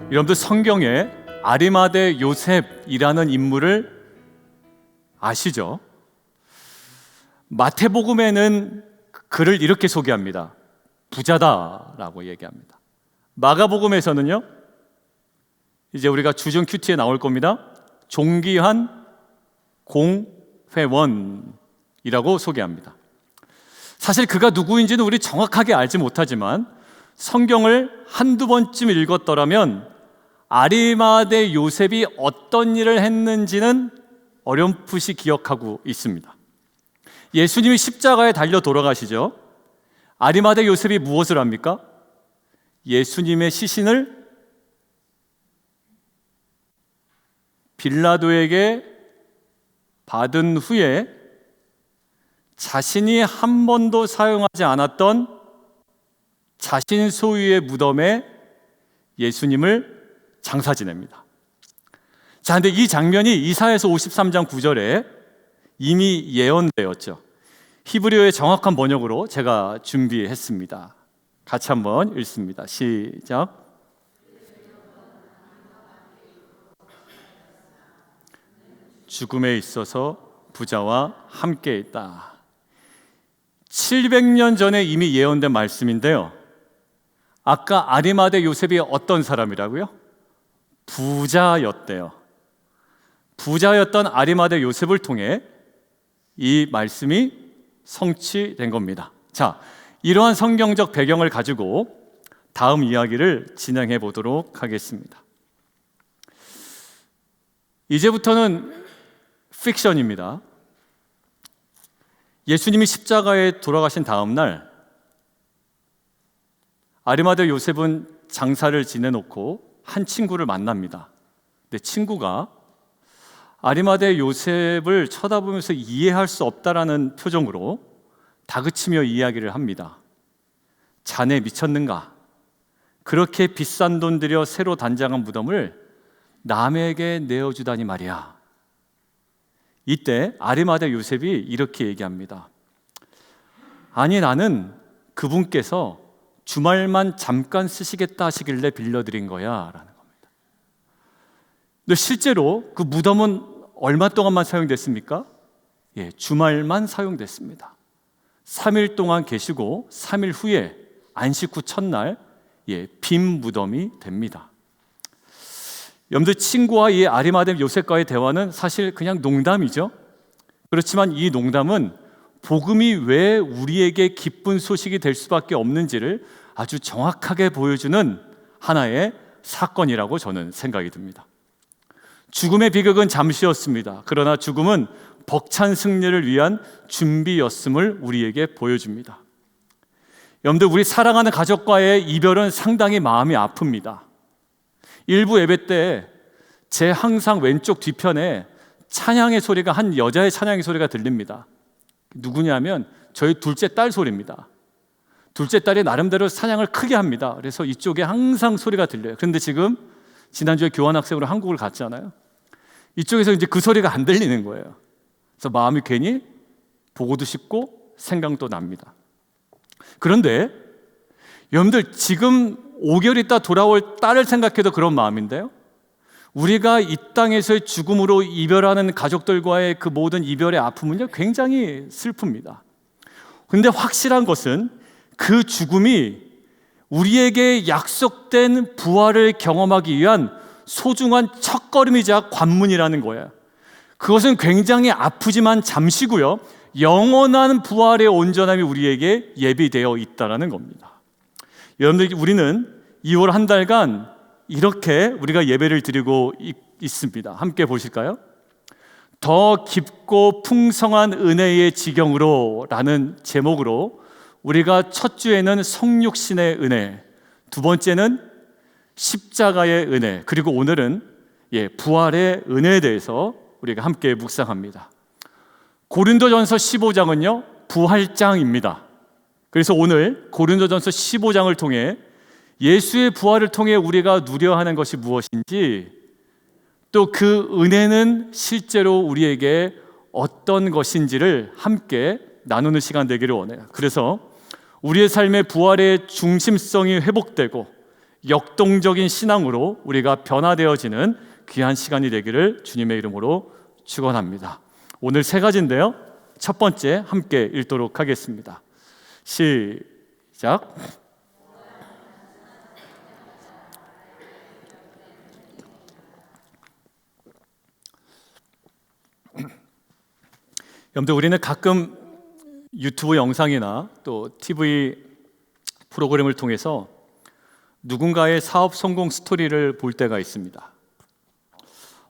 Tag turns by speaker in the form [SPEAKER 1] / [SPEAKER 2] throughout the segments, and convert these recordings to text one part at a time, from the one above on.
[SPEAKER 1] 여러분들 성경에 아리마대 요셉이라는 인물을 아시죠? 마태복음에는 그를 이렇게 소개합니다. 부자다라고 얘기합니다. 마가복음에서는요, 이제 우리가 주중 큐티에 나올 겁니다. 존귀한 공회원이라고 소개합니다. 사실 그가 누구인지는 우리 정확하게 알지 못하지만 성경을 한두 번쯤 읽었더라면 아리마대 요셉이 어떤 일을 했는지는 어렴풋이 기억하고 있습니다. 예수님이 십자가에 달려 돌아가시죠. 아리마대 요셉이 무엇을 합니까? 예수님의 시신을 빌라도에게 받은 후에 자신이 한 번도 사용하지 않았던 자신 소유의 무덤에 예수님을 장사 지냅니다. 자, 근데 이 장면이 이사야서 53장 9절에 이미 예언되었죠. 히브리어의 정확한 번역으로 제가 준비했습니다. 같이 한번 읽습니다. 시작. 죽음에 있어서 부자와 함께 있다. 700년 전에 이미 예언된 말씀인데요, 아까 아리마대 요셉이 어떤 사람이라고요? 부자였대요. 부자였던 아리마대 요셉을 통해 이 말씀이 성취된 겁니다. 자, 이러한 성경적 배경을 가지고 다음 이야기를 진행해 보도록 하겠습니다. 이제부터는 픽션입니다. 예수님이 십자가에 돌아가신 다음 날 아리마대 요셉은 장사를 지내놓고 한 친구를 만납니다. 근데 친구가 아리마대 요셉을 쳐다보면서 이해할 수 없다라는 표정으로 다그치며 이야기를 합니다. 자네 미쳤는가? 그렇게 비싼 돈 들여 새로 단장한 무덤을 남에게 내어주다니 말이야. 이때 아리마대 요셉이 이렇게 얘기합니다. 아니, 나는 그분께서 주말만 잠깐 쓰시겠다 하시길래 빌려드린 거야 라는 겁니다. 근데 실제로 그 무덤은 얼마 동안만 사용됐습니까? 주말만 사용됐습니다. 3일 동안 계시고 3일 후에 안식 후 첫날 빈 무덤이 됩니다. 여러분들, 친구와 이 아리마대 요셉과의 대화는 사실 그냥 농담이죠. 그렇지만 이 농담은 복음이 왜 우리에게 기쁜 소식이 될 수밖에 없는지를 아주 정확하게 보여주는 하나의 사건이라고 저는 생각이 듭니다. 죽음의 비극은 잠시였습니다. 그러나 죽음은 벅찬 승리를 위한 준비였음을 우리에게 보여줍니다. 여러분들, 우리 사랑하는 가족과의 이별은 상당히 마음이 아픕니다. 일부 예배 때 제 항상 왼쪽 뒤편에 찬양의 소리가, 한 여자의 찬양의 소리가 들립니다. 누구냐면 저희 둘째 딸 소리입니다. 둘째 딸이 나름대로 찬양을 크게 합니다. 그래서 이쪽에 항상 소리가 들려요. 그런데 지금 지난주에 교환학생으로 한국을 갔잖아요. 이쪽에서 이제 그 소리가 안 들리는 거예요. 그래서 마음이 괜히 보고도 싶고 생각도 납니다. 그런데 여러분들, 지금 5개월 있다 돌아올 딸을 생각해도 그런 마음인데요, 우리가 이 땅에서의 죽음으로 이별하는 가족들과의 그 모든 이별의 아픔은요 굉장히 슬픕니다. 그런데 확실한 것은 그 죽음이 우리에게 약속된 부활을 경험하기 위한 소중한 첫걸음이자 관문이라는 거예요. 그것은 굉장히 아프지만 잠시고요, 영원한 부활의 온전함이 우리에게 예비되어 있다는 겁니다. 여러분들, 우리는 2월 한 달간 이렇게 우리가 예배를 드리고 있습니다. 함께 보실까요? 더 깊고 풍성한 은혜의 지경으로 라는 제목으로 우리가 첫 주에는 성육신의 은혜, 두 번째는 십자가의 은혜, 그리고 오늘은 부활의 은혜에 대해서 우리가 함께 묵상합니다. 고린도전서 15장은요 부활장입니다. 그래서 오늘 고린도전서 15장을 통해 예수의 부활을 통해 우리가 누려하는 것이 무엇인지, 또 그 은혜는 실제로 우리에게 어떤 것인지를 함께 나누는 시간 되기를 원해요. 그래서 우리의 삶의 부활의 중심성이 회복되고 역동적인 신앙으로 우리가 변화되어지는 귀한 시간이 되기를 주님의 이름으로 축원합니다. 오늘 세 가지인데요. 첫 번째 함께 읽도록 하겠습니다. 시작. 여러분들, 우리는 가끔 유튜브 영상이나 또 TV 프로그램을 통해서 누군가의 사업 성공 스토리를 볼 때가 있습니다.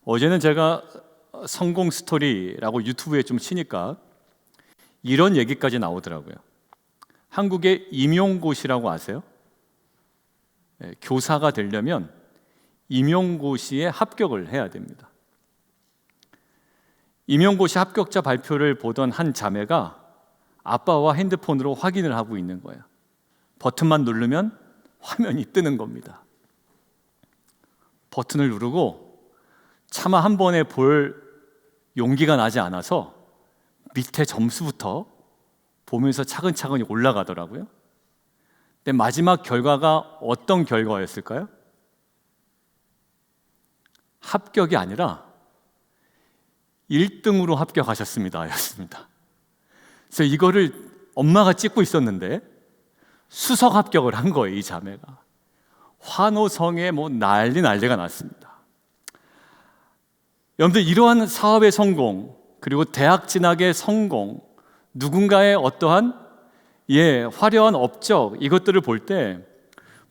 [SPEAKER 1] 어제는 제가 성공 스토리라고 유튜브에 좀 치니까 이런 얘기까지 나오더라고요. 한국의 임용고시라고 아세요? 네, 교사가 되려면 임용고시에 합격을 해야 됩니다. 임용고시 합격자 발표를 보던 한 자매가 아빠와 핸드폰으로 확인을 하고 있는 거예요. 버튼만 누르면 화면이 뜨는 겁니다. 버튼을 누르고 차마 한 번에 볼 용기가 나지 않아서 밑에 점수부터 보면서 차근차근히 올라가더라고요. 근데 마지막 결과가 어떤 결과였을까요? 합격이 아니라 1등으로 합격하셨습니다 였습니다. 그래서 이거를 엄마가 찍고 있었는데 수석 합격을 한 거예요. 이 자매가 환호성에 난리가 났습니다. 여러분들, 이러한 사업의 성공, 그리고 대학 진학의 성공, 누군가의 어떠한 화려한 업적, 이것들을 볼 때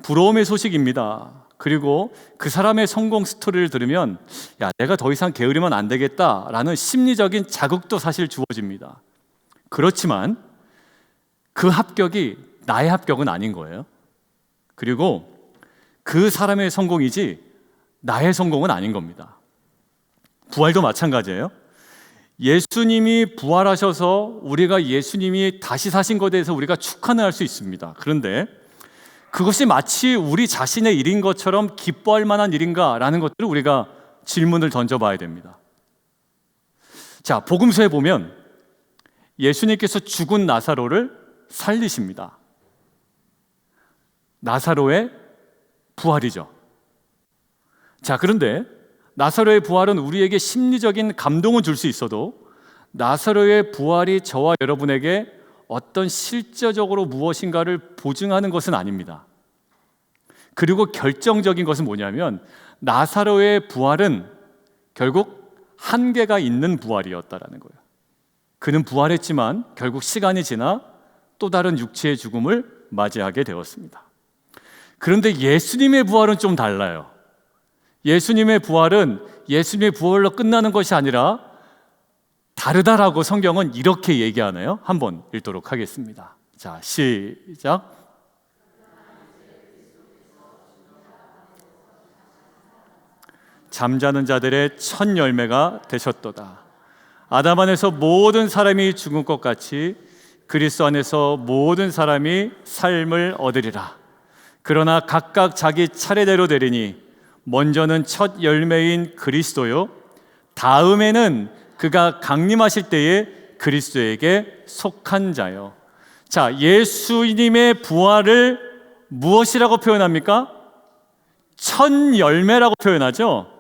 [SPEAKER 1] 부러움의 소식입니다. 그리고 그 사람의 성공 스토리를 들으면 내가 더 이상 게으르면 안 되겠다라는 심리적인 자극도 사실 주어집니다. 그렇지만 그 합격이 나의 합격은 아닌 거예요. 그리고 그 사람의 성공이지 나의 성공은 아닌 겁니다. 부활도 마찬가지예요. 예수님이 부활하셔서 우리가 예수님이 다시 사신 것에 대해서 우리가 축하는 할 수 있습니다. 그런데 그것이 마치 우리 자신의 일인 것처럼 기뻐할 만한 일인가라는 것들을 우리가 질문을 던져봐야 됩니다. 자, 복음서에 보면 예수님께서 죽은 나사로를 살리십니다. 나사로의 부활이죠. 자, 그런데 나사로의 부활은 우리에게 심리적인 감동을 줄 수 있어도 나사로의 부활이 저와 여러분에게 어떤 실제적으로 무엇인가를 보증하는 것은 아닙니다. 그리고 결정적인 것은 뭐냐면 나사로의 부활은 결국 한계가 있는 부활이었다라는 거예요. 그는 부활했지만 결국 시간이 지나 또 다른 육체의 죽음을 맞이하게 되었습니다. 그런데 예수님의 부활은 좀 달라요. 예수님의 부활은 예수님의 부활로 끝나는 것이 아니라 다르다라고 성경은 이렇게 얘기하네요. 한번 읽도록 하겠습니다. 자, 시작. 잠자는 자들의 첫 열매가 되셨도다. 아담 안에서 모든 사람이 죽은 것 같이 그리스도 안에서 모든 사람이 삶을 얻으리라. 그러나 각각 자기 차례대로 되리니 먼저는 첫 열매인 그리스도요, 다음에는 그가 강림하실 때에 그리스도에게 속한 자요. 자, 예수님의 부활을 무엇이라고 표현합니까? 첫 열매라고 표현하죠.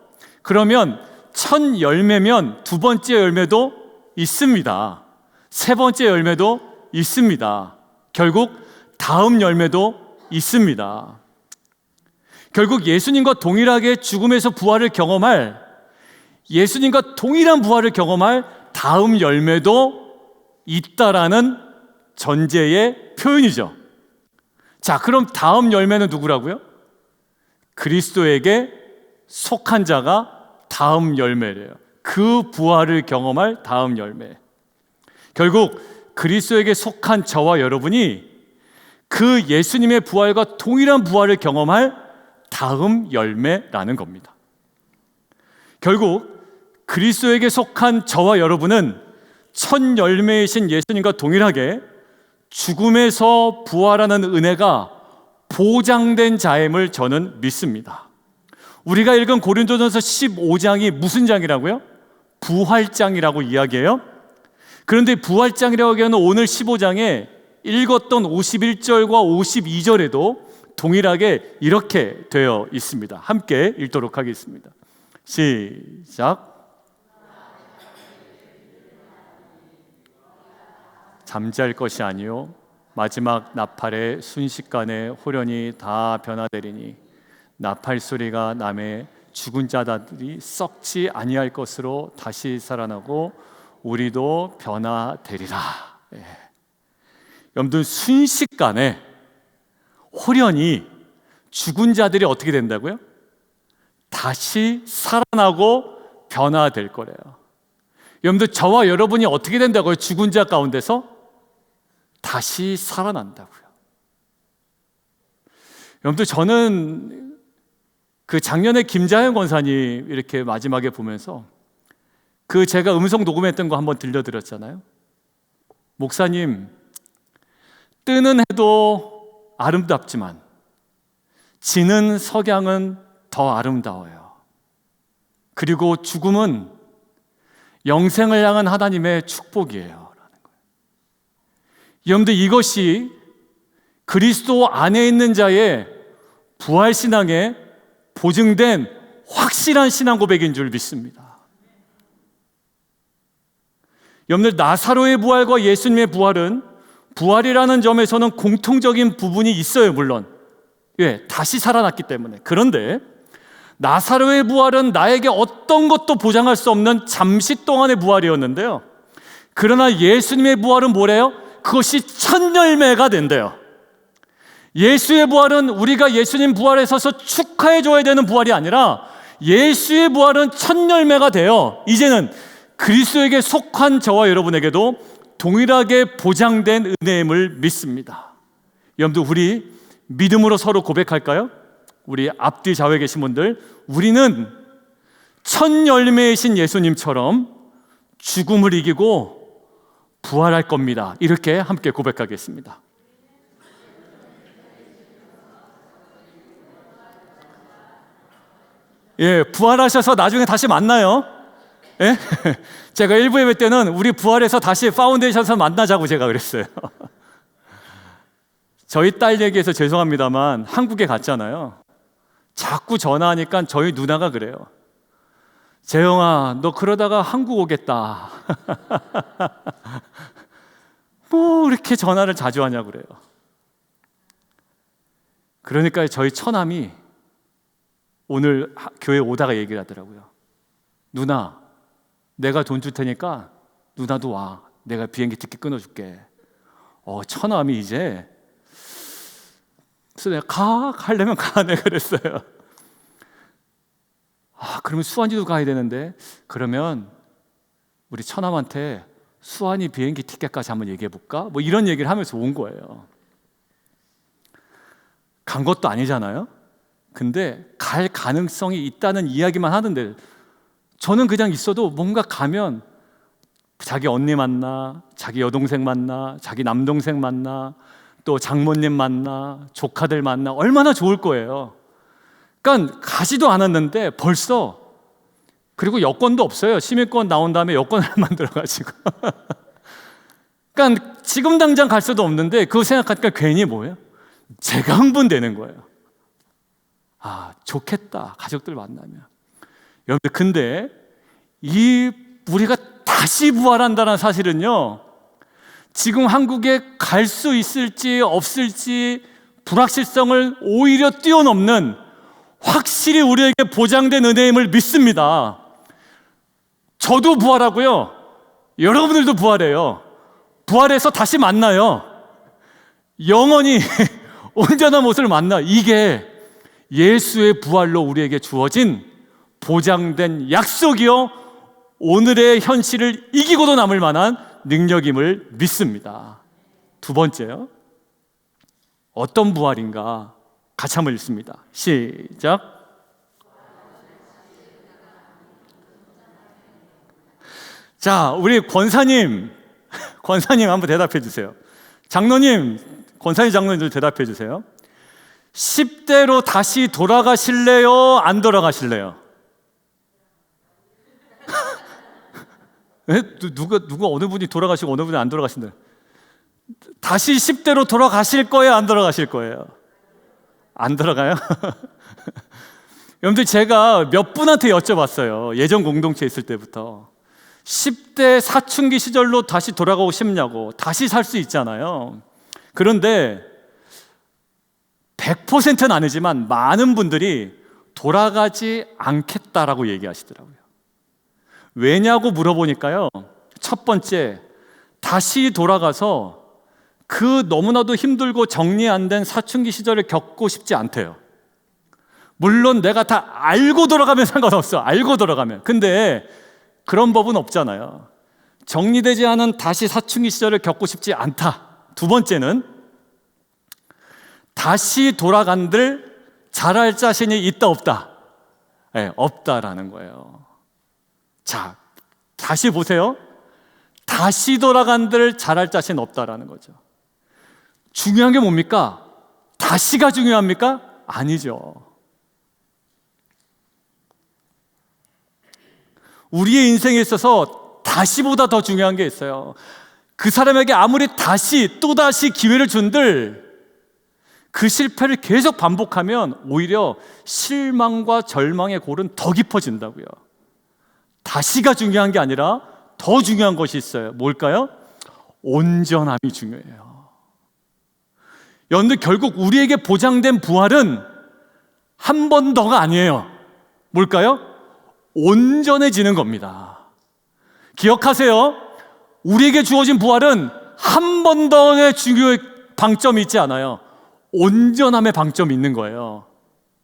[SPEAKER 1] 그러면 첫 열매면 두 번째 열매도 있습니다. 세 번째 열매도 있습니다. 결국 다음 열매도 있습니다. 결국 예수님과 동일하게 죽음에서 부활을 경험할, 예수님과 동일한 부활을 경험할 다음 열매도 있다라는 전제의 표현이죠. 자, 그럼 다음 열매는 누구라고요? 그리스도에게 속한 자가 다음 열매래요. 그 부활을 경험할 다음 열매. 결국 그리스도에게 속한 저와 여러분이 그 예수님의 부활과 동일한 부활을 경험할 다음 열매라는 겁니다. 결국 그리스도에게 속한 저와 여러분은 첫 열매이신 예수님과 동일하게 죽음에서 부활하는 은혜가 보장된 자임을 저는 믿습니다. 우리가 읽은 고린도전서 15장이 무슨 장이라고요? 부활장이라고 이야기해요. 그런데 부활장이라고 하기에는 오늘 15장에 읽었던 51절과 52절에도 동일하게 이렇게 되어 있습니다. 함께 읽도록 하겠습니다. 시작. 잠잘 것이 아니요 마지막 나팔의 순식간에 호련히 다 변화되리니 나팔 소리가 남에 죽은 자들이 썩지 아니할 것으로 다시 살아나고 우리도 변화되리라. 여러분들, 순식간에 호련히 죽은 자들이 어떻게 된다고요? 다시 살아나고 변화될 거래요. 여러분들, 저와 여러분이 어떻게 된다고요? 죽은 자 가운데서 다시 살아난다고요. 여러분들, 저는 그 작년에 김자현 권사님 이렇게 마지막에 보면서 그 제가 음성 녹음했던 거 한번 들려드렸잖아요. 목사님, 뜨는 해도 아름답지만 지는 석양은 더 아름다워요. 그리고 죽음은 영생을 향한 하나님의 축복이에요. 라는 거예요. 여러분들, 이것이 그리스도 안에 있는 자의 부활신앙에 보증된 확실한 신앙 고백인 줄 믿습니다. 여러분들, 나사로의 부활과 예수님의 부활은 부활이라는 점에서는 공통적인 부분이 있어요. 물론 다시 살아났기 때문에. 그런데 나사로의 부활은 나에게 어떤 것도 보장할 수 없는 잠시 동안의 부활이었는데요, 그러나 예수님의 부활은 뭐래요? 그것이 첫 열매가 된대요. 예수의 부활은 우리가 예수님 부활에 서서 축하해 줘야 되는 부활이 아니라 예수의 부활은 첫 열매가 되어 이제는 그리스도에게 속한 저와 여러분에게도 동일하게 보장된 은혜임을 믿습니다. 여러분들, 우리 믿음으로 서로 고백할까요? 우리 앞뒤 좌우에 계신 분들, 우리는 첫 열매이신 예수님처럼 죽음을 이기고 부활할 겁니다. 이렇게 함께 고백하겠습니다. 부활하셔서 나중에 다시 만나요. 제가 1부 예배 때는 우리 부활해서 다시 파운데이션에서 만나자고 제가 그랬어요. 저희 딸 얘기해서 죄송합니다만 한국에 갔잖아요. 자꾸 전화하니까 저희 누나가 그래요. 재영아, 너 그러다가 한국 오겠다. 뭐 이렇게 전화를 자주 하냐고 그래요. 그러니까 저희 처남이 오늘 교회 오다가 얘기를 하더라고요. 누나, 내가 돈 줄 테니까 누나도 와. 내가 비행기 티켓 끊어줄게. 처남이 이제, 그래서 내가 가려면 가. 내가 그랬어요. 그러면 수완이도 가야 되는데, 그러면 우리 처남한테 수완이 비행기 티켓까지 한번 얘기해 볼까? 뭐 이런 얘기를 하면서 온 거예요. 간 것도 아니잖아요. 근데 갈 가능성이 있다는 이야기만 하는데, 저는 그냥 있어도 뭔가 가면 자기 언니 만나, 자기 여동생 만나, 자기 남동생 만나, 또 장모님 만나, 조카들 만나, 얼마나 좋을 거예요. 그러니까 가지도 않았는데 벌써, 그리고 여권도 없어요. 시민권 나온 다음에 여권을 만들어가지고 그러니까 지금 당장 갈 수도 없는데 그거 생각하니까 괜히 뭐예요? 제가 흥분되는 거예요. 좋겠다, 가족들 만나면. 여러분들, 근데 우리가 다시 부활한다는 사실은요, 지금 한국에 갈 수 있을지 없을지 불확실성을 오히려 뛰어넘는 확실히 우리에게 보장된 은혜임을 믿습니다. 저도 부활하고요, 여러분들도 부활해요. 부활해서 다시 만나요. 영원히 온전한 모습을 만나. 이게 예수의 부활로 우리에게 주어진 보장된 약속이요, 오늘의 현실을 이기고도 남을 만한 능력임을 믿습니다. 두 번째요, 어떤 부활인가? 같이 한번 읽습니다. 시작. 자, 우리 권사님 한번 대답해 주세요. 장로님, 권사님 장로님들 대답해 주세요. 10대로 다시 돌아가실래요? 안 돌아가실래요? 누가 어느 분이 돌아가시고 어느 분이 안 돌아가신다. 다시 10대로 돌아가실 거예요? 안 돌아가실 거예요? 안 들어가요? 여러분들, 제가 몇 분한테 여쭤봤어요. 예전 공동체에 있을 때부터 10대 사춘기 시절로 다시 돌아가고 싶냐고. 다시 살 수 있잖아요. 그런데 100%는 아니지만 많은 분들이 돌아가지 않겠다라고 얘기하시더라고요. 왜냐고 물어보니까요, 첫 번째, 다시 돌아가서 그 너무나도 힘들고 정리 안 된 사춘기 시절을 겪고 싶지 않대요. 물론 내가 다 알고 돌아가면 상관없어. 알고 돌아가면. 근데 그런 법은 없잖아요. 정리되지 않은 다시 사춘기 시절을 겪고 싶지 않다. 두 번째는 다시 돌아간들 잘할 자신이 있다 없다? 네, 없다라는 거예요. 자, 다시 보세요. 다시 돌아간들 잘할 자신 없다라는 거죠. 중요한 게 뭡니까? 다시가 중요합니까? 아니죠. 우리의 인생에 있어서 다시보다 더 중요한 게 있어요. 그 사람에게 아무리 다시 또다시 기회를 준들 그 실패를 계속 반복하면 오히려 실망과 절망의 골은 더 깊어진다고요. 다시가 중요한 게 아니라 더 중요한 것이 있어요. 뭘까요? 온전함이 중요해요. 여러분들, 결국 우리에게 보장된 부활은 한 번 더가 아니에요. 뭘까요? 온전해지는 겁니다. 기억하세요. 우리에게 주어진 부활은 한 번 더의 중요한 방점이 있지 않아요. 온전함의 방점이 있는 거예요.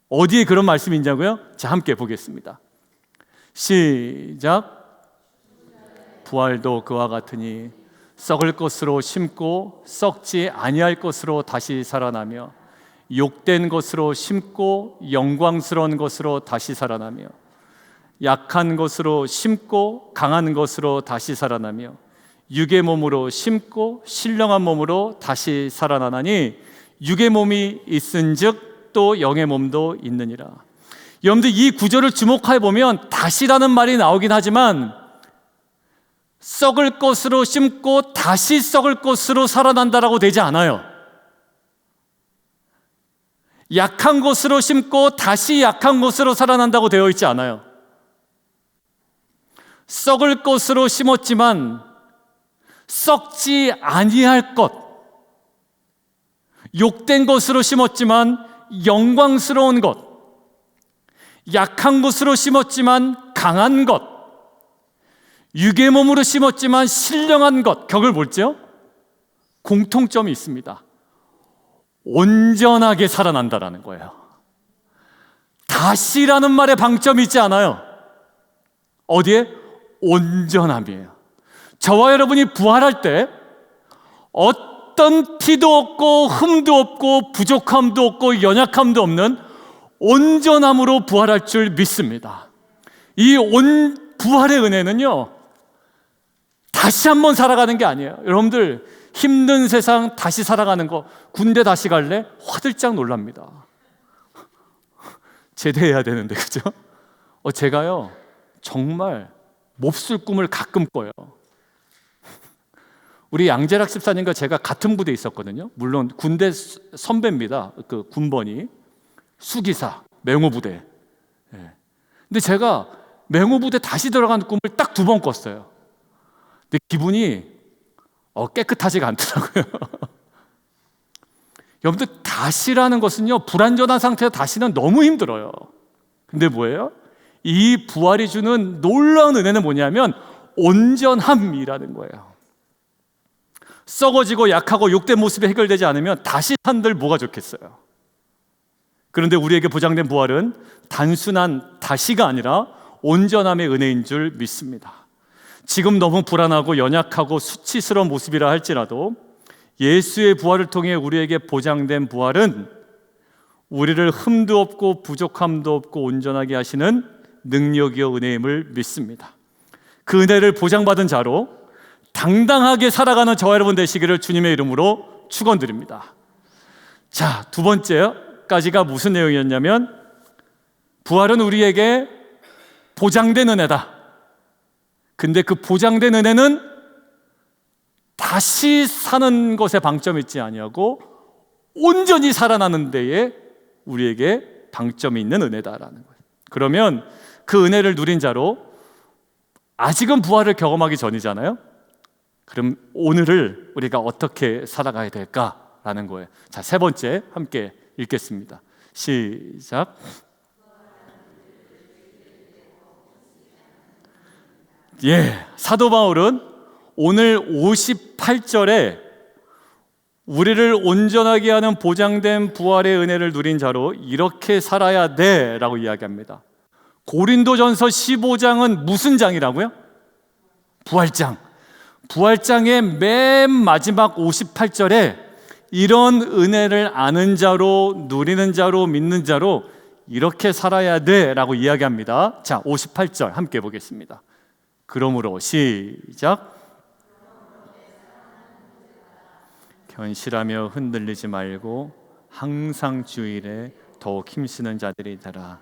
[SPEAKER 1] 어디에 그런 말씀이 있냐고요? 자, 함께 보겠습니다. 시작. 부활도 그와 같으니 썩을 것으로 심고 썩지 아니할 것으로 다시 살아나며 욕된 것으로 심고 영광스러운 것으로 다시 살아나며 약한 것으로 심고 강한 것으로 다시 살아나며 육의 몸으로 심고 신령한 몸으로 다시 살아나나니 육의 몸이 있은즉 또 영의 몸도 있느니라. 여러분들, 이 구절을 주목해 보면 다시라는 말이 나오긴 하지만 썩을 것으로 심고 다시 썩을 것으로 살아난다라고 되지 않아요. 약한 것으로 심고 다시 약한 것으로 살아난다고 되어 있지 않아요. 썩을 것으로 심었지만 썩지 아니할 것, 욕된 것으로 심었지만 영광스러운 것, 약한 것으로 심었지만 강한 것, 육의 몸으로 심었지만 신령한 것, 격을 볼지요? 공통점이 있습니다. 온전하게 살아난다라는 거예요. 다시라는 말에 방점이 있지 않아요. 어디에? 온전함이에요. 저와 여러분이 부활할 때 어떤 티도 없고 흠도 없고 부족함도 없고 연약함도 없는 온전함으로 부활할 줄 믿습니다. 이 부활의 은혜는요, 다시 한번 살아가는 게 아니에요. 여러분들, 힘든 세상 다시 살아가는 거, 군대 다시 갈래? 화들짝 놀랍니다. 제대해야 되는데, 그죠? 제가요, 정말 몹쓸 꿈을 가끔 꿔요. 우리 양재락 집사님과 제가 같은 부대에 있었거든요. 물론 군대 선배입니다. 그 군번이 수기사 맹호부대. 근데 제가 맹호부대 다시 들어가는 꿈을 딱 2번 꿨어요. 근데 기분이 깨끗하지가 않더라고요. 여러분들, 다시라는 것은요, 불완전한 상태에서 다시는 너무 힘들어요. 근데 뭐예요? 이 부활이 주는 놀라운 은혜는 뭐냐면 온전함이라는 거예요. 썩어지고 약하고 욕된 모습이 해결되지 않으면 다시 산들 뭐가 좋겠어요. 그런데 우리에게 보장된 부활은 단순한 다시가 아니라 온전함의 은혜인 줄 믿습니다. 지금 너무 불안하고 연약하고 수치스러운 모습이라 할지라도 예수의 부활을 통해 우리에게 보장된 부활은 우리를 흠도 없고 부족함도 없고 온전하게 하시는 능력이요 은혜임을 믿습니다. 그 은혜를 보장받은 자로 당당하게 살아가는 저와 여러분 되시기를 주님의 이름으로 축원드립니다. 자, 2번째까지가 무슨 내용이었냐면 부활은 우리에게 보장된 은혜다. 근데 그 보장된 은혜는 다시 사는 것에 방점이 있지 아니하고 온전히 살아나는 데에 우리에게 방점이 있는 은혜다라는 거예요. 그러면 그 은혜를 누린 자로 아직은 부활을 경험하기 전이잖아요. 그럼 오늘을 우리가 어떻게 살아가야 될까라는 거예요. 자, 세 번째 함께 읽겠습니다. 시작. 사도 바울은 오늘 58절에 우리를 온전하게 하는 보장된 부활의 은혜를 누린 자로 이렇게 살아야 돼 라고 이야기합니다. 고린도전서 15장은 무슨 장이라고요? 부활장. 부활장의 맨 마지막 58절에 이런 은혜를 아는 자로, 누리는 자로, 믿는 자로 이렇게 살아야 돼 라고 이야기합니다. 자, 58절 함께 보겠습니다. 그러므로 시작. 견실하며 흔들리지 말고 항상 주일에 더욱 힘쓰는 자들이 되라.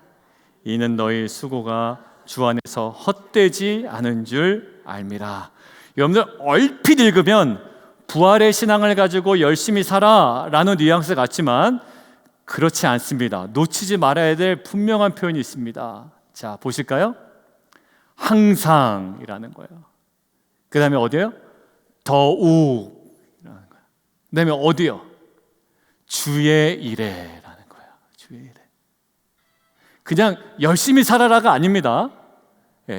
[SPEAKER 1] 이는 너희 수고가 주 안에서 헛되지 않은 줄 알미라. 여러분들 얼핏 읽으면 부활의 신앙을 가지고 열심히 살아라는 뉘앙스 같지만 그렇지 않습니다. 놓치지 말아야 될 분명한 표현이 있습니다. 자, 보실까요? 항상이라는 거예요. 그 다음에 어디요? 더욱이라는 거예요. 그 다음에 어디요? 주의 일에라는 거예요. 주의 일에. 그냥 열심히 살아라가 아닙니다.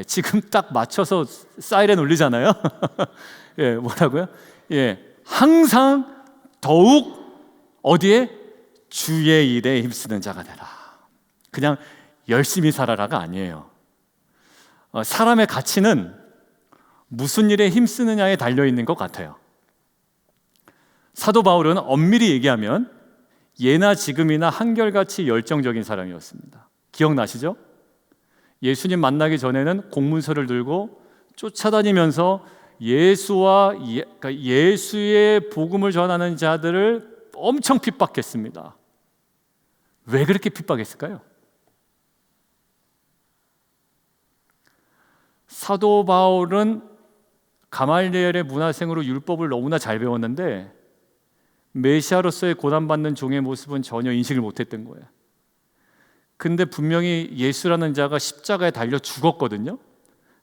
[SPEAKER 1] 지금 딱 맞춰서 사이렌 울리잖아요. 뭐라고요? 항상 더욱 어디에? 주의 일에 힘쓰는 자가 되라. 그냥 열심히 살아라가 아니에요. 사람의 가치는 무슨 일에 힘쓰느냐에 달려있는 것 같아요. 사도 바울은 엄밀히 얘기하면 예나 지금이나 한결같이 열정적인 사람이었습니다. 기억나시죠? 예수님 만나기 전에는 공문서를 들고 쫓아다니면서 예수의 복음을 전하는 자들을 엄청 핍박했습니다. 왜 그렇게 핍박했을까요? 사도 바울은 가말리엘의 문화생으로 율법을 너무나 잘 배웠는데 메시아로서의 고난받는 종의 모습은 전혀 인식을 못했던 거예요. 근데 분명히 예수라는 자가 십자가에 달려 죽었거든요.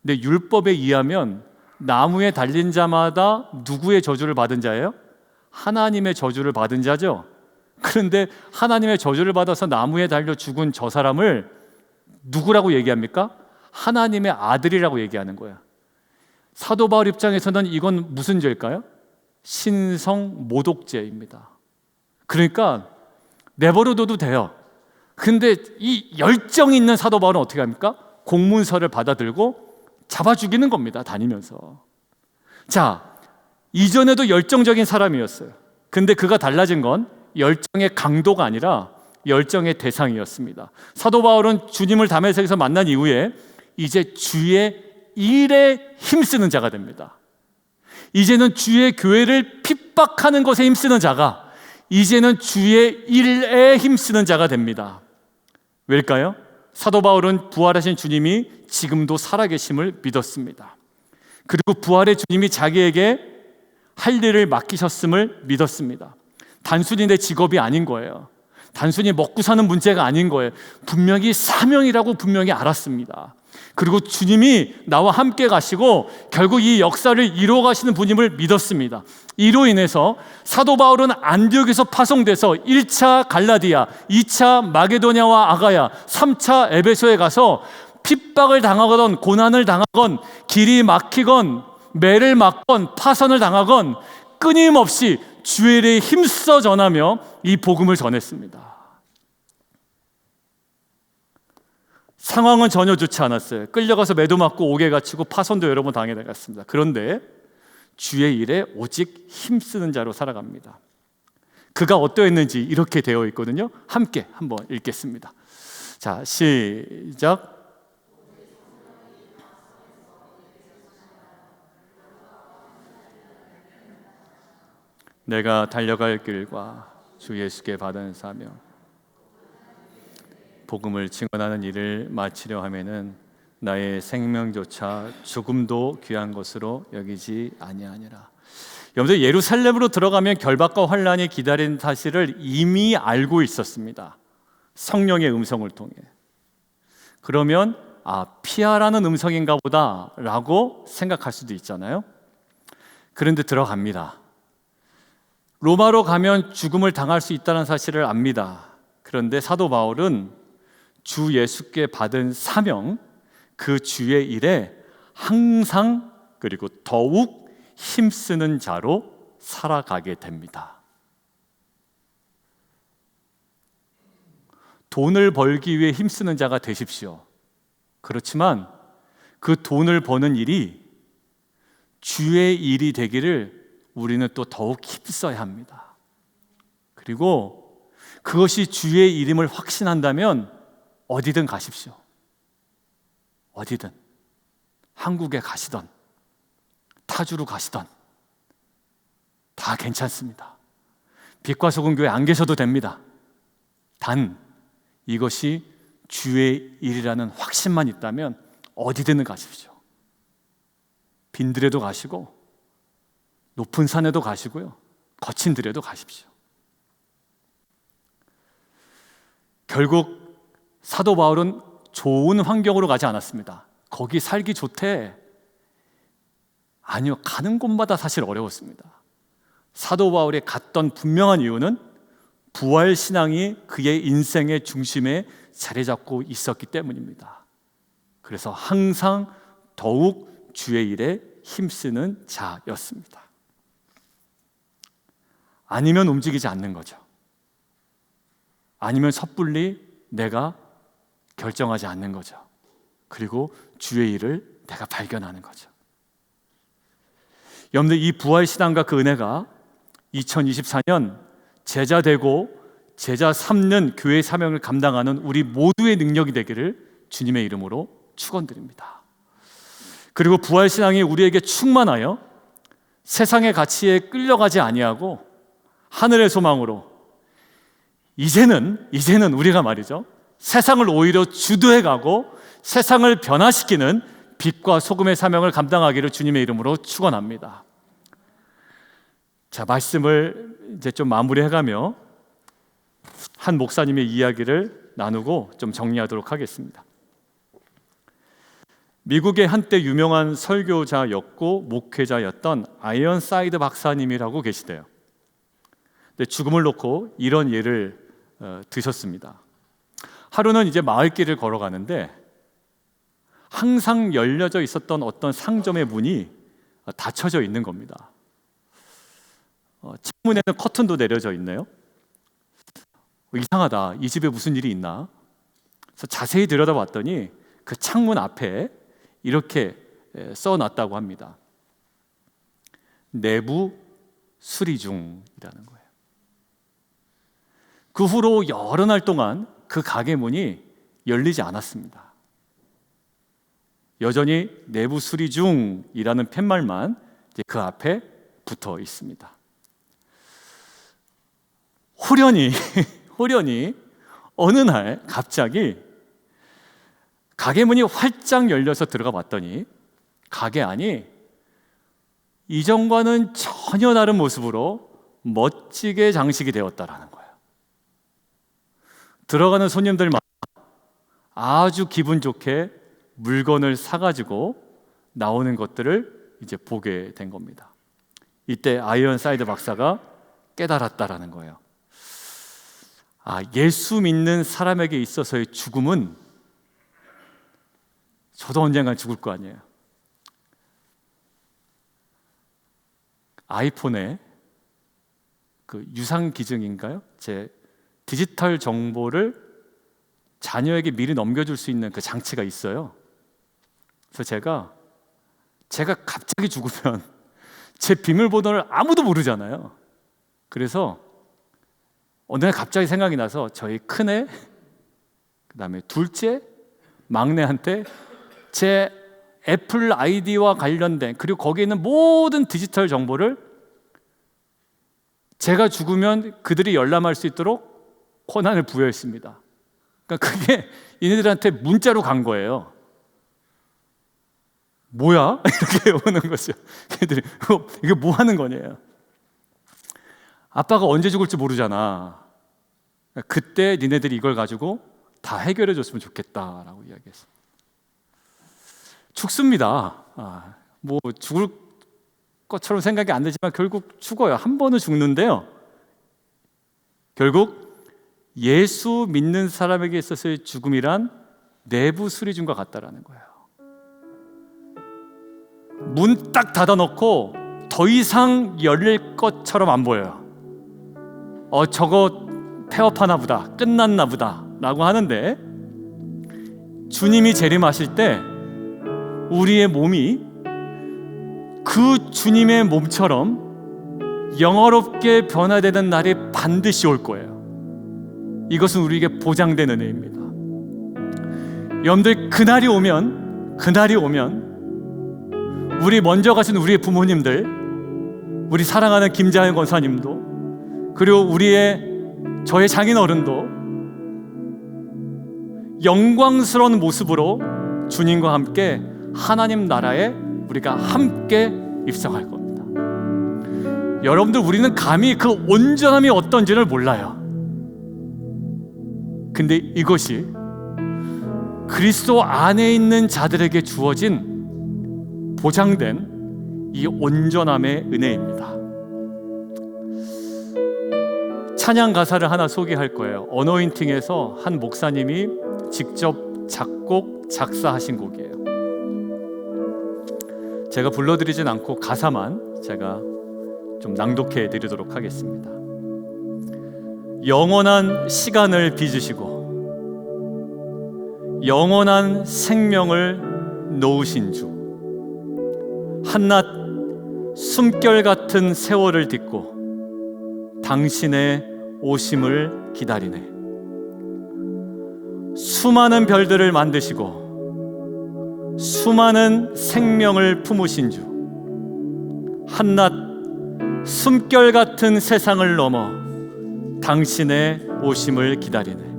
[SPEAKER 1] 근데 율법에 의하면 나무에 달린 자마다 누구의 저주를 받은 자예요? 하나님의 저주를 받은 자죠. 그런데 하나님의 저주를 받아서 나무에 달려 죽은 저 사람을 누구라고 얘기합니까? 하나님의 아들이라고 얘기하는 거예요. 사도 바울 입장에서는 이건 무슨 죄일까요? 신성 모독죄입니다. 그러니까 내버려둬도 돼요. 근데 이 열정이 있는 사도 바울은 어떻게 합니까? 공문서를 받아들고 잡아 죽이는 겁니다. 다니면서. 자, 이전에도 열정적인 사람이었어요. 근데 그가 달라진 건 열정의 강도가 아니라 열정의 대상이었습니다. 사도 바울은 주님을 다메섹에서 만난 이후에 이제 주의 일에 힘쓰는 자가 됩니다. 이제는 주의 교회를 핍박하는 것에 힘쓰는 자가 이제는 주의 일에 힘쓰는 자가 됩니다. 왜일까요? 사도 바울은 부활하신 주님이 지금도 살아계심을 믿었습니다. 그리고 부활의 주님이 자기에게 할 일을 맡기셨음을 믿었습니다. 단순히 내 직업이 아닌 거예요. 단순히 먹고 사는 문제가 아닌 거예요. 분명히 사명이라고 분명히 알았습니다. 그리고 주님이 나와 함께 가시고 결국 이 역사를 이루어 가시는 분임을 믿었습니다. 이로 인해서 사도 바울은 안디옥에서 파송돼서 1차 갈라디아, 2차 마게도냐와 아가야, 3차 에베소에 가서 핍박을 당하거든 고난을 당하건 길이 막히건 매를 맞건 파선을 당하건 끊임없이 주의 일에 힘써 전하며 이 복음을 전했습니다. 상황은 전혀 좋지 않았어요. 끌려가서 매도 맞고 옥에 갇히고 파선도 여러 번 당해갔습니다. 그런데 주의 일에 오직 힘쓰는 자로 살아갑니다. 그가 어떠했는지 이렇게 되어 있거든요. 함께 한번 읽겠습니다. 자, 시작. 내가 달려갈 길과 주 예수께 받은 사명 복음을 증언하는 일을 마치려 하면은 나의 생명조차 조금도 귀한 것으로 여기지 아니하니라. 여러분들 예루살렘으로 들어가면 결박과 환란이 기다리는 사실을 이미 알고 있었습니다. 성령의 음성을 통해. 그러면 피하라는 음성인가 보다라고 생각할 수도 있잖아요. 그런데 들어갑니다. 로마로 가면 죽음을 당할 수 있다는 사실을 압니다. 그런데 사도 바울은 주 예수께 받은 사명, 그 주의 일에 항상 그리고 더욱 힘쓰는 자로 살아가게 됩니다. 돈을 벌기 위해 힘쓰는 자가 되십시오. 그렇지만 그 돈을 버는 일이 주의 일이 되기를 우리는 또 더욱 힘써야 합니다. 그리고 그것이 주의 일임을 확신한다면 어디든 가십시오. 어디든. 한국에 가시던 타주로 가시던 다 괜찮습니다. 빛과 소금 교회 안 계셔도 됩니다. 단 이것이 주의 일이라는 확신만 있다면 어디든 가십시오. 빈들에도 가시고 높은 산에도 가시고요, 거친 들에도 가십시오. 결국 사도 바울은 좋은 환경으로 가지 않았습니다. 거기 살기 좋대. 아니요, 가는 곳마다 사실 어려웠습니다. 사도 바울이 갔던 분명한 이유는 부활신앙이 그의 인생의 중심에 자리 잡고 있었기 때문입니다. 그래서 항상 더욱 주의 일에 힘쓰는 자였습니다. 아니면 움직이지 않는 거죠. 아니면 섣불리 내가 결정하지 않는 거죠. 그리고 주의 일을 내가 발견하는 거죠. 여러분들, 이 부활신앙과 그 은혜가 2024년 제자 되고 제자 삼는 교회 사명을 감당하는 우리 모두의 능력이 되기를 주님의 이름으로 축원드립니다. 그리고 부활신앙이 우리에게 충만하여 세상의 가치에 끌려가지 아니하고 하늘의 소망으로 이제는 우리가 말이죠, 세상을 오히려 주도해가고 세상을 변화시키는 빛과 소금의 사명을 감당하기를 주님의 이름으로 축원합니다. 자, 말씀을 이제 좀 마무리해가며 한 목사님의 이야기를 나누고 좀 정리하도록 하겠습니다. 미국의 한때 유명한 설교자였고 목회자였던 아이언사이드 박사님이라고 계시대요. 근데 죽음을 놓고 이런 예를 드셨습니다. 하루는 이제 마을길을 걸어가는데 항상 열려져 있었던 어떤 상점의 문이 닫혀져 있는 겁니다. 창문에는 커튼도 내려져 있네요. 이상하다, 이 집에 무슨 일이 있나? 그래서 자세히 들여다봤더니 그 창문 앞에 이렇게 써놨다고 합니다. 내부 수리 중이라는 거예요. 그 후로 여러 날 동안 그 가게 문이 열리지 않았습니다. 여전히 내부 수리 중이라는 팻말만 이제 그 앞에 붙어 있습니다. 호련히 어느 날 갑자기 가게 문이 활짝 열려서 들어가 봤더니 가게 안이 이전과는 전혀 다른 모습으로 멋지게 장식이 되었다라는 거예요. 들어가는 손님들마다 아주 기분 좋게 물건을 사가지고 나오는 것들을 이제 보게 된 겁니다. 이때 아이언사이드 박사가 깨달았다라는 거예요. 예수 믿는 사람에게 있어서의 죽음은 저도 언젠간 죽을 거 아니에요. 아이폰에 그 유상 기증인가요? 제 디지털 정보를 자녀에게 미리 넘겨줄 수 있는 그 장치가 있어요. 그래서 제가 갑자기 죽으면 제 비밀번호를 아무도 모르잖아요. 그래서 어느 날 갑자기 생각이 나서 저희 큰애, 그다음에 둘째, 막내한테 제 애플 아이디와 관련된, 그리고 거기에 있는 모든 디지털 정보를 제가 죽으면 그들이 열람할 수 있도록 권한을 부여했습니다. 그러니까 그게 얘네들한테 문자로 간 거예요. 뭐야? 이렇게 오는 거죠. 걔들이 이게 뭐 하는 거냐요. 아빠가 언제 죽을지 모르잖아. 그때 니네들이 이걸 가지고 다 해결해 줬으면 좋겠다라고 이야기했어요. 죽습니다. 뭐 죽을 것처럼 생각이 안 되지만 결국 죽어요. 한 번은 죽는데요, 결국 예수 믿는 사람에게 있어서의 죽음이란 내부 수리중과 같다라는 거예요. 문 딱 닫아놓고 더 이상 열릴 것처럼 안 보여요. 저거 폐업하나 보다, 끝났나 보다 라고 하는데, 주님이 재림하실 때 우리의 몸이 그 주님의 몸처럼 영화롭게 변화되는 날이 반드시 올 거예요. 이것은 우리에게 보장된 은혜입니다. 여러분들, 그날이 오면 우리 먼저 가신 우리의 부모님들, 우리 사랑하는 김자현 권사님도, 그리고 저의 장인어른도 영광스러운 모습으로 주님과 함께 하나님 나라에 우리가 함께 입성할 겁니다. 여러분들, 우리는 감히 그 온전함이 어떤지를 몰라요. 근데 이것이 그리스도 안에 있는 자들에게 주어진 보장된 이 온전함의 은혜입니다. 찬양 가사를 하나 소개할 거예요. 어노인팅에서 한 목사님이 직접 작곡, 작사하신 곡이에요. 제가 불러드리진 않고 가사만 제가 좀 낭독해 드리도록 하겠습니다. 영원한 시간을 빚으시고 영원한 생명을 놓으신 주, 한낱 숨결 같은 세월을 딛고 당신의 오심을 기다리네. 수많은 별들을 만드시고 수많은 생명을 품으신 주, 한낱 숨결 같은 세상을 넘어 당신의 오심을 기다리네.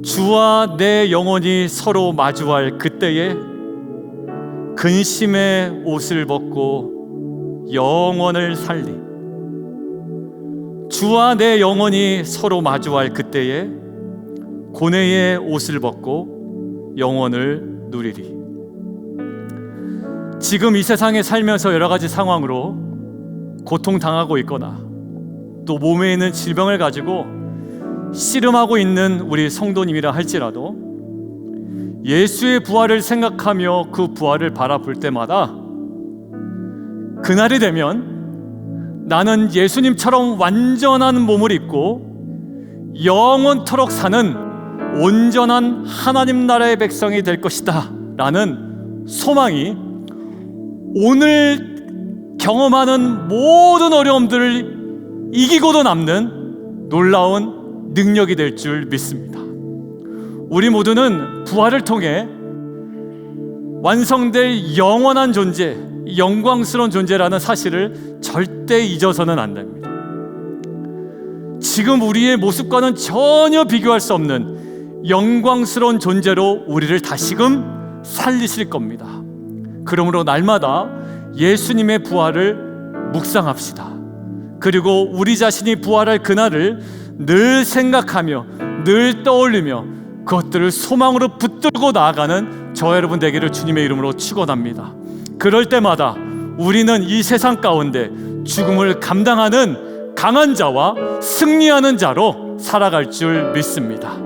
[SPEAKER 1] 주와 내 영혼이 서로 마주할 그때에 근심의 옷을 벗고 영원을 살리. 주와 내 영혼이 서로 마주할 그때에 고뇌의 옷을 벗고 영원을 누리리. 지금 이 세상에 살면서 여러 가지 상황으로 고통당하고 있거나 또 몸에 있는 질병을 가지고 씨름하고 있는 우리 성도님이라 할지라도 예수의 부활을 생각하며 그 부활을 바라볼 때마다 그날이 되면 나는 예수님처럼 완전한 몸을 입고 영원토록 사는 온전한 하나님 나라의 백성이 될 것이다 라는 소망이 오늘 경험하는 모든 어려움들을 이기고도 남는 놀라운 능력이 될 줄 믿습니다. 우리 모두는 부활을 통해 완성될 영원한 존재, 영광스러운 존재라는 사실을 절대 잊어서는 안 됩니다. 지금 우리의 모습과는 전혀 비교할 수 없는 영광스러운 존재로 우리를 다시금 살리실 겁니다. 그러므로 날마다 예수님의 부활을 묵상합시다. 그리고 우리 자신이 부활할 그날을 늘 생각하며 늘 떠올리며 그것들을 소망으로 붙들고 나아가는 저 여러분 되기를 주님의 이름으로 축원합니다. 그럴 때마다 우리는 이 세상 가운데 죽음을 감당하는 강한 자와 승리하는 자로 살아갈 줄 믿습니다.